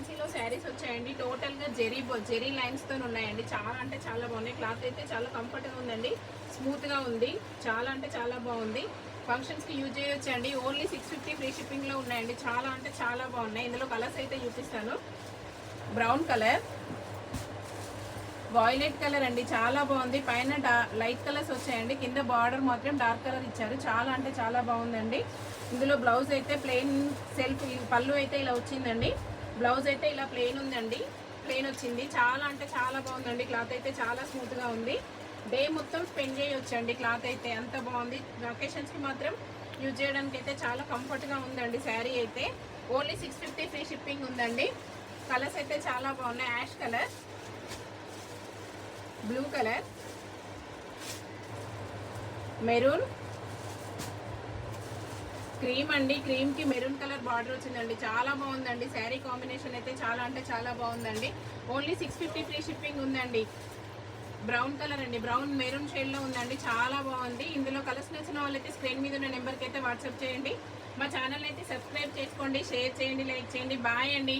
ఫ్యాన్సీలో శారీస్ వచ్చాయండి. టోటల్గా జెరీ లైన్స్తో ఉన్నాయండి. చాలా అంటే చాలా బాగున్నాయి. క్లాత్ అయితే చాలా కంఫర్ట్గా ఉందండి, స్మూత్గా ఉంది. చాలా అంటే చాలా బాగుంది. ఫంక్షన్స్కి యూజ్ చేయొచ్చండి. ఓన్లీ 650 ఫ్రీ షిప్పింగ్లో ఉన్నాయండి. చాలా అంటే చాలా బాగున్నాయి. ఇందులో కలర్స్ అయితే చూపిస్తాను. బ్రౌన్ కలర్, వాయిలెట్ కలర్ అండి, చాలా బాగుంది. పైన లైట్ కలర్స్ వచ్చాయండి. కింద బార్డర్ మాత్రం డార్క్ కలర్ ఇచ్చారు. చాలా అంటే చాలా బాగుందండి. ఇందులో బ్లౌజ్ అయితే ప్లెయిన్ సెల్ఫ్, పళ్ళు అయితే ఇలా వచ్చిందండి. బ్లౌజ్ అయితే ఇలా ప్లెయిన్ ఉందండి, ప్లెయిన్ వచ్చింది. చాలా అంటే చాలా బాగుందండి. క్లాత్ అయితే చాలా స్మూత్గా ఉంది. డే మొత్తం స్పెండ్ చేయొచ్చండి. క్లాత్ అయితే అంత బాగుంది. అకేషన్స్కి మాత్రం యూజ్ చేయడానికి అయితే చాలా కంఫర్ట్గా ఉందండి. శారీ అయితే ఓన్లీ 650 ఫ్రీ షిప్పింగ్ ఉందండి. కలర్స్ అయితే చాలా బాగున్నాయి. Ash colour, blue colour, maroon, cream అండి. క్రీమ్ కి మెరూన్ కలర్ బార్డర్ వచ్చిందండి. చాలా బాగుందండి. శారీ కాంబినేషన్ అయితే చాలా అంటే చాలా బాగుందండి. ఓన్లీ 650 ఫ్రీ షిప్పింగ్ ఉందండి. బ్రౌన్ కలర్ అండి, బ్రౌన్ మెరూన్ షేడ్ లో ఉందండి. చాలా బాగుంది. ఇందులో కలర్స్ నచ్చిన వాళ్ళైతే స్క్రీన్ మీద ఉన్న నెంబర్కి అయితే వాట్సాప్ చేయండి. మా ఛానల్ అయితే సబ్స్క్రైబ్ చేసుకోండి, షేర్ చేయండి, లైక్ చేయండి. బాయ్ అండి.